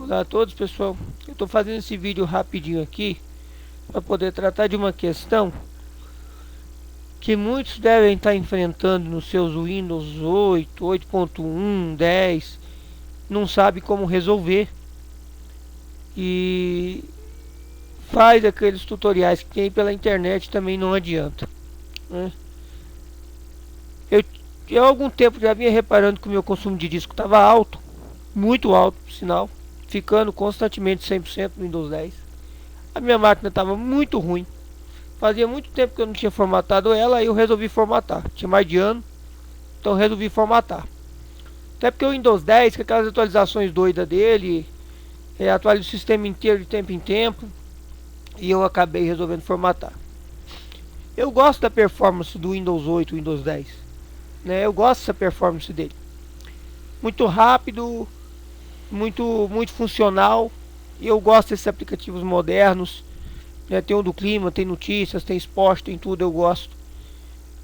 Olá a todos, pessoal. Eu estou fazendo esse vídeo rapidinho aqui para poder tratar de uma questão que muitos devem estar enfrentando nos seus Windows 8, 8.1, 10, não sabe como resolver e faz aqueles tutoriais que tem pela internet, também não adianta, né? Eu há algum tempo já vinha reparando que o meu consumo de disco estava alto, muito alto, por sinal, ficando constantemente 100% no Windows 10. A minha máquina estava muito ruim. Fazia muito tempo que eu não tinha formatado ela, aí eu resolvi formatar. Tinha mais de ano, então eu resolvi formatar. Até porque o Windows 10, com aquelas atualizações doidas dele, atualiza o sistema inteiro de tempo em tempo, e eu acabei resolvendo formatar. Eu gosto da performance do Windows 8 e Windows 10, né? Eu gosto dessa performance dele. Muito rápido, muito funcional. E eu gosto desses aplicativos modernos, né? Tem o do clima, tem notícias, tem esporte, tem tudo, eu gosto.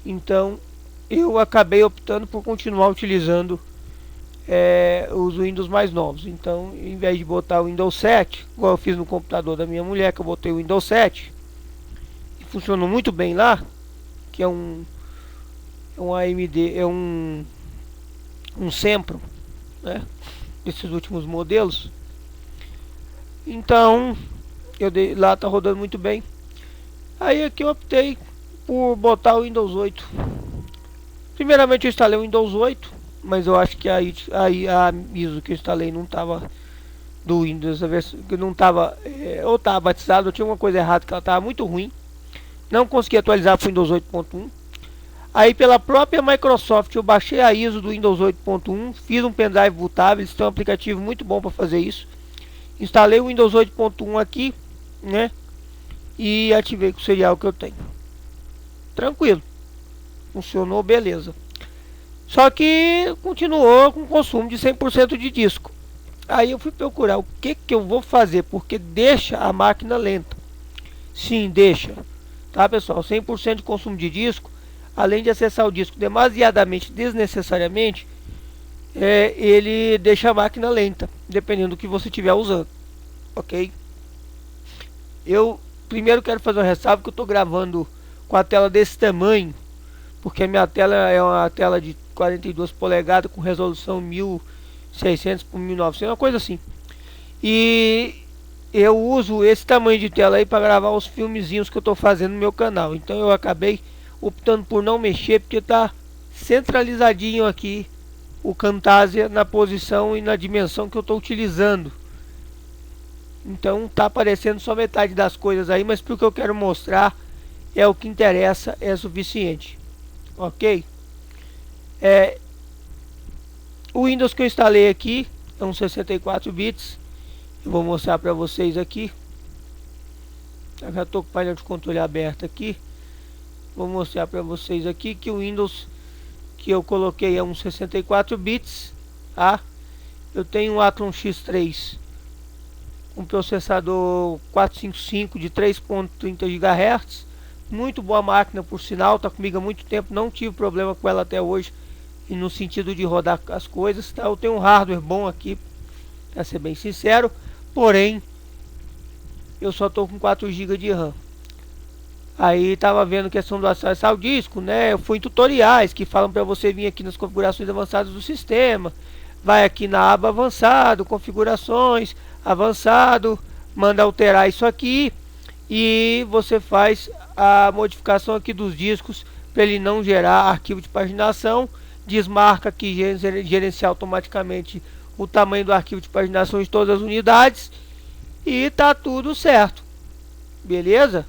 Então eu acabei optando por continuar utilizando os Windows mais novos. Então, em vez de botar o Windows 7, igual eu fiz no computador da minha mulher, que eu botei o Windows 7 e funcionou muito bem lá, que é um AMD, é um Sempron, né? Esses últimos modelos. Então lá tá rodando muito bem. Aí aqui eu optei por botar o Windows 8. Primeiramente eu instalei o Windows 8, mas eu acho que a ISO que eu instalei não tava do Windows, a versão que não tava, ou tava batizado, ou tinha uma coisa errada, que ela tava muito ruim. Não consegui atualizar para o Windows 8.1. Aí pela própria Microsoft eu baixei a ISO do Windows 8.1, fiz um pendrive bootável, eles têm um aplicativo muito bom para fazer isso. Instalei o Windows 8.1 aqui, né? E ativei com o serial que eu tenho. Tranquilo. Funcionou, beleza. Só que continuou com consumo de 100% de disco. Aí eu fui procurar o que eu vou fazer, porque deixa a máquina lenta. Sim, deixa. Tá, pessoal? 100% de consumo de disco, além de acessar o disco demasiadamente, desnecessariamente, ele deixa a máquina lenta, dependendo do que você estiver usando. Ok? Eu primeiro quero fazer uma ressalva que eu estou gravando com a tela desse tamanho, porque a minha tela é uma tela de 42 polegadas com resolução 1600 por 1900, uma coisa assim. E eu uso esse tamanho de tela aí para gravar os filmezinhos que eu estou fazendo no meu canal. Então eu acabei optando por não mexer, porque está centralizadinho aqui o Camtasia na posição e na dimensão que eu estou utilizando. Então tá aparecendo só metade das coisas aí, mas porque eu quero mostrar é o que interessa, é suficiente. Ok? O Windows que eu instalei aqui é um 64 bits. Eu vou mostrar para vocês aqui. Eu já estou com o painel de controle aberto aqui. Vou mostrar para vocês aqui que o Windows que eu coloquei é um 64 bits, tá? Eu tenho um Athlon X3 com processador 455 de 3.30 GHz. Muito boa máquina, por sinal, tá comigo há muito tempo, não tive problema com ela até hoje, e no sentido de rodar as coisas, tá? Eu tenho um hardware bom aqui, para ser bem sincero, porém eu só tô com 4 GB de RAM. Aí tava vendo questão do acesso ao disco, né? Eu fui em tutoriais que falam para você vir aqui nas configurações avançadas do sistema, vai aqui na aba avançado, configurações, avançado, manda alterar isso aqui e você faz a modificação aqui dos discos para ele não gerar arquivo de paginação. Desmarca aqui gerenciar automaticamente o tamanho do arquivo de paginação de todas as unidades e tá tudo certo, beleza?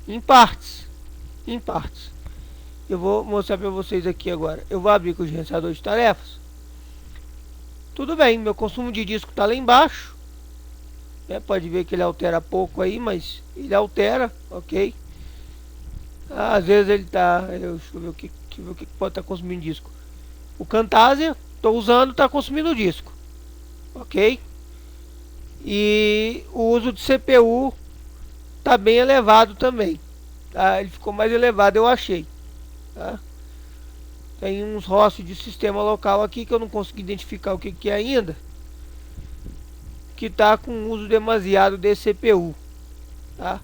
Em partes, eu vou mostrar para vocês aqui agora. Eu vou abrir com o gerenciador de tarefas. Tudo bem, meu consumo de disco está lá embaixo, né? Pode ver que ele altera pouco aí, mas ele altera, ok? Às vezes ele tá, deixa eu ver o que pode estar consumindo disco. O Camtasia, estou usando, está consumindo disco, ok? E o uso de CPU está bem elevado também, tá? Ele ficou mais elevado, eu achei, tá? Tem uns hosts de sistema local aqui que eu não consegui identificar o que é ainda. que está com uso demasiado de CPU, tá?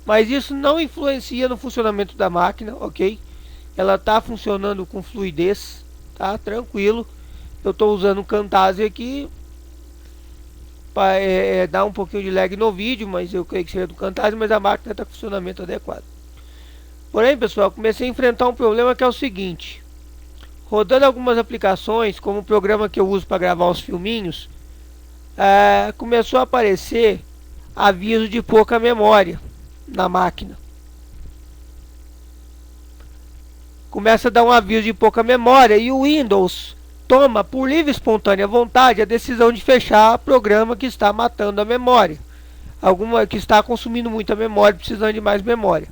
Mas isso não influencia no funcionamento da máquina, ok? Ela está funcionando com fluidez, tá? Tranquilo. Eu estou usando o Camtasia aqui para dar um pouquinho de lag no vídeo, mas eu creio que seja do Camtasia, mas a máquina está com funcionamento adequado. Porém, pessoal, comecei a enfrentar um problema que é o seguinte: rodando algumas aplicações, como o programa que eu uso para gravar os filminhos, começou a aparecer aviso de pouca memória na máquina. Começa a dar um aviso de pouca memória e o Windows toma por livre e espontânea vontade a decisão de fechar o programa que está matando a memória, que está consumindo muita memória, precisando de mais memória.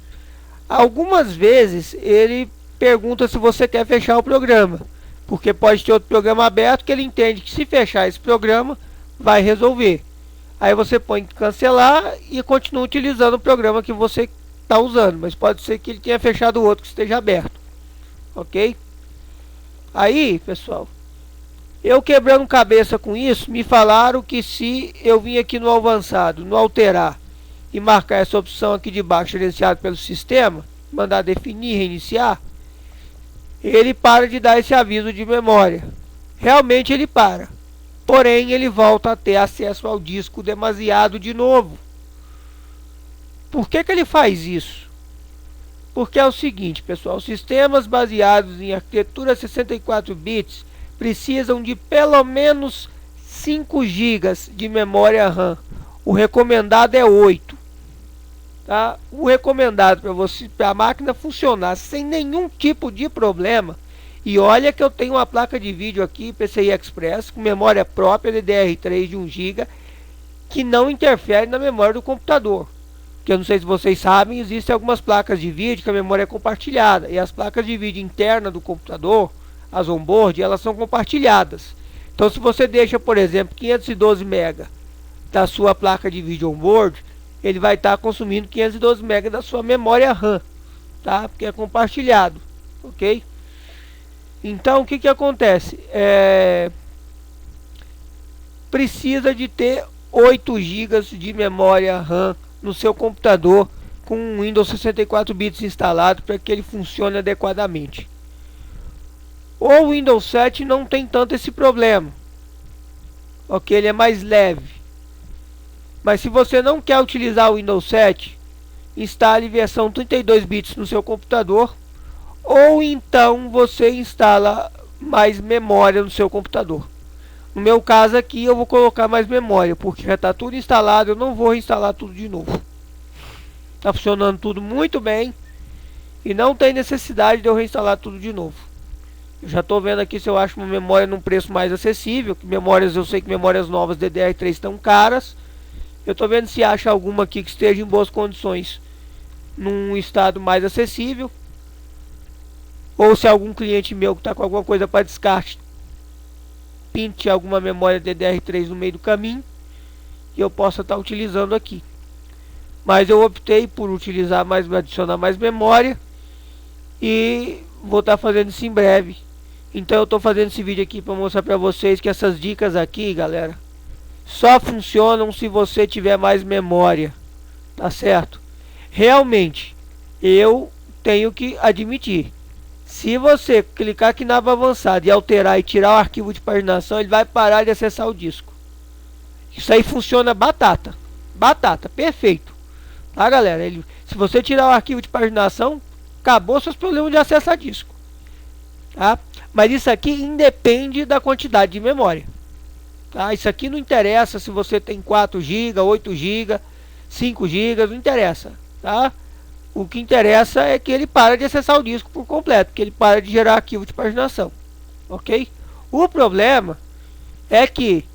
Algumas vezes ele pergunta se você quer fechar o programa, porque pode ter outro programa aberto que ele entende que se fechar esse programa vai resolver. Aí você põe cancelar e continua utilizando o programa que você está usando, mas pode ser que ele tenha fechado o outro que esteja aberto, ok? Aí, pessoal, eu quebrando cabeça com isso, me falaram que se eu vim aqui no avançado, no alterar e marcar essa opção aqui de baixo, gerenciado pelo sistema, mandar definir, reiniciar, ele para de dar esse aviso de memória. Realmente ele para, porém ele volta a ter acesso ao disco demasiado de novo. Por que ele faz isso? Porque é o seguinte, pessoal, sistemas baseados em arquitetura 64 bits precisam de pelo menos 5 GB de memória RAM. O recomendado é 8. Tá? O recomendado para a máquina funcionar sem nenhum tipo de problema. E olha que eu tenho uma placa de vídeo aqui, PCI Express, com memória própria DDR3 de 1 GB, que não interfere na memória do computador. Que eu não sei se vocês sabem, existem algumas placas de vídeo que a memória é compartilhada. E as placas de vídeo interna do computador, as onboard, elas são compartilhadas. Então se você deixa, por exemplo, 512 MB da sua placa de vídeo onboard, ele vai estar consumindo 512 MB da sua memória RAM, tá? Porque é compartilhado, ok? Então o que acontece? Precisa de ter 8 GB de memória RAM no seu computador com um Windows 64 bits instalado para que ele funcione adequadamente. O Windows 7 não tem tanto esse problema, ok? Ele é mais leve. Mas se você não quer utilizar o Windows 7, instale versão 32 bits no seu computador, ou então você instala mais memória no seu computador. No meu caso aqui eu vou colocar mais memória, porque já está tudo instalado, eu não vou instalar tudo de novo. Está funcionando tudo muito bem e não tem necessidade de eu reinstalar tudo de novo. Eu já estou vendo aqui se eu acho uma memória num preço mais acessível. Eu sei que memórias novas DDR3 estão caras. Eu estou vendo se acha alguma aqui que esteja em boas condições, num estado mais acessível. Ou se algum cliente meu que está com alguma coisa para descarte, pinte alguma memória DDR3 no meio do caminho e eu possa estar utilizando aqui. Mas eu optei por adicionar mais memória e vou estar fazendo isso em breve. Então eu estou fazendo esse vídeo aqui para mostrar para vocês que essas dicas aqui, galera, só funcionam se você tiver mais memória, tá certo? Realmente, eu tenho que admitir, se você clicar aqui na aba avançada e alterar e tirar o arquivo de paginação, ele vai parar de acessar o disco. Isso aí funciona batata, perfeito, tá, galera? Se você tirar o arquivo de paginação, acabou seus problemas de acesso a disco, tá? Mas isso aqui independe da quantidade de memória, tá? Isso aqui não interessa se você tem 4 GB, 8 GB, 5 GB, não interessa, tá? O que interessa é que ele para de acessar o disco por completo, que ele para de gerar arquivo de paginação, ok? O problema é que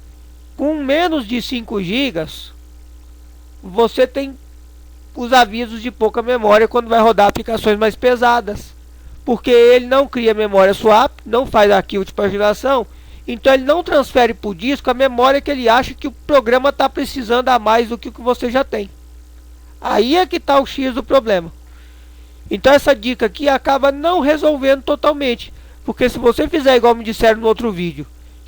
com menos de 5 GB você tem os avisos de pouca memória quando vai rodar aplicações mais pesadas, porque ele não cria memória swap, não faz arquivo de paginação, então ele não transfere para o disco a memória que ele acha que o programa está precisando a mais do que o que você já tem. Aí é que está o X do problema. Então essa dica aqui acaba não resolvendo totalmente, porque se você fizer igual me disseram no outro vídeo,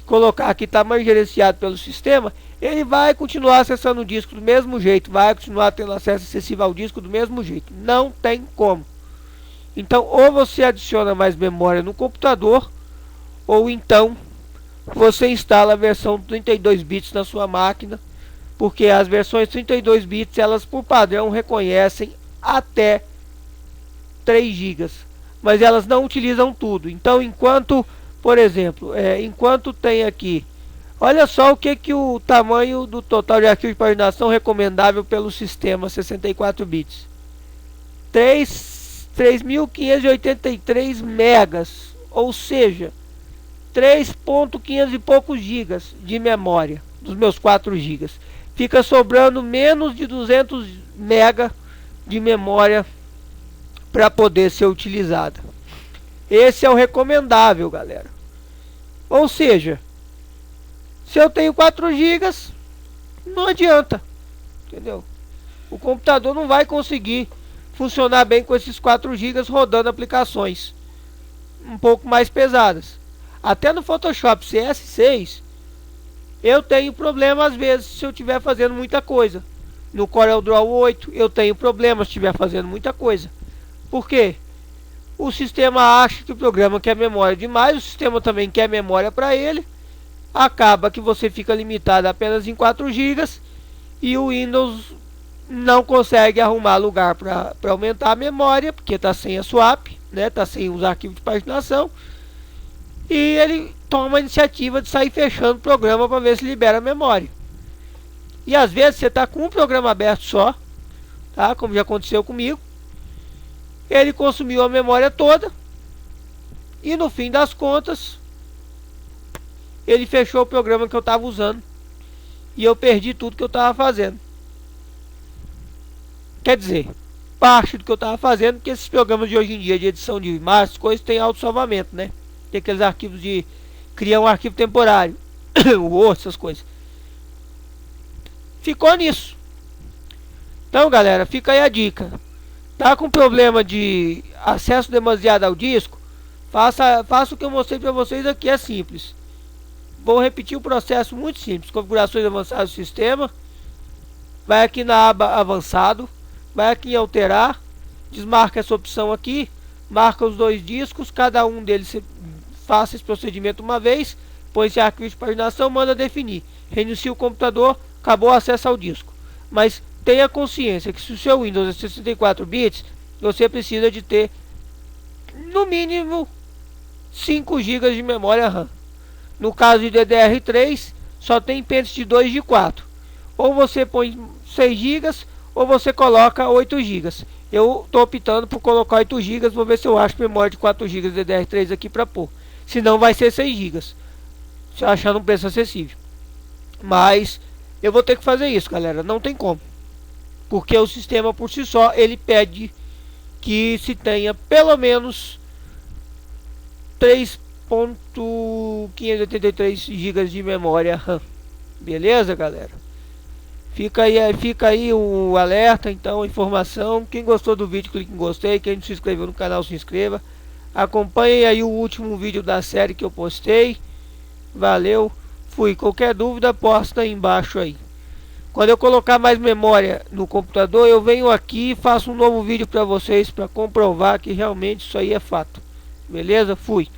colocar aqui tamanho gerenciado pelo sistema, ele vai continuar acessando o disco do mesmo jeito, vai continuar tendo acesso acessível ao disco do mesmo jeito. Não tem como. Então, ou você adiciona mais memória no computador, ou então você instala a versão 32 bits na sua máquina, porque as versões 32 bits, elas por padrão reconhecem até 3 GB, mas elas não utilizam tudo. Então, enquanto, por exemplo, enquanto tem aqui, olha só o que o tamanho do total de arquivo de paginação recomendável pelo sistema 64 bits. 3.583 megas, ou seja, 3.500 e poucos gigas de memória dos meus 4 gigas. Fica sobrando menos de 200 mega de memória para poder ser utilizada. Esse é o recomendável, galera. Ou seja, se eu tenho 4 gigas, não adianta, entendeu? O computador não vai conseguir funcionar bem com esses 4 gigas rodando aplicações um pouco mais pesadas. Até no Photoshop CS6 eu tenho problema às vezes se eu estiver fazendo muita coisa. No CorelDRAW 8 eu tenho problema se estiver fazendo muita coisa. Por quê? O sistema acha que o programa quer memória demais, o sistema também quer memória para ele. Acaba que você fica limitado apenas em 4 gigas e o Windows não consegue arrumar lugar para aumentar a memória, porque está sem a swap, né? Está sem os arquivos de paginação. E ele toma a iniciativa de sair fechando o programa para ver se libera a memória. E às vezes você está com um programa aberto só, tá? Como já aconteceu comigo. Ele consumiu a memória toda e no fim das contas ele fechou o programa que eu estava usando e eu perdi tudo que eu estava fazendo. Quer dizer, parte do que eu estava fazendo, porque esses programas de hoje em dia de edição de imagens, coisas, tem auto-salvamento, né? Tem aqueles arquivos de criar um arquivo temporário, o Word, essas coisas. Ficou nisso. Então, galera, fica aí a dica. Tá com problema de acesso demasiado ao disco? Faça o que eu mostrei para vocês aqui, é simples. Vou repetir o processo muito simples. Configurações avançadas do sistema. Vai aqui na aba avançado. Vai aqui em alterar. Desmarca essa opção aqui. Marca os 2 discos. Cada um deles faça esse procedimento uma vez. Põe esse arquivo de paginação. Manda definir. Reinicia o computador. Acabou o acesso ao disco. Mas tenha consciência que se o seu Windows é 64 bits, você precisa de ter no mínimo 5 GB de memória RAM. No caso de DDR3, só tem pentes de 2 de 4. Ou você põe 6 GB ou você coloca 8 GB. Eu estou optando por colocar 8 GB. Vou ver se eu acho memória de 4 GB de DDR3 aqui para pôr. Senão vai ser 6 GB. Se eu achar um preço acessível. Mas eu vou ter que fazer isso, galera. Não tem como. Porque o sistema por si só, ele pede que se tenha pelo menos 3.583 GB de memória RAM. Beleza, galera? Fica aí o alerta, então, a informação. Quem gostou do vídeo, clique em gostei. Quem não se inscreveu no canal, se inscreva. Acompanhe aí o último vídeo da série que eu postei. Valeu, fui. Qualquer dúvida, posta aí embaixo aí. Quando eu colocar mais memória no computador, eu venho aqui e faço um novo vídeo para vocês, para comprovar que realmente isso aí é fato. Beleza? Fui.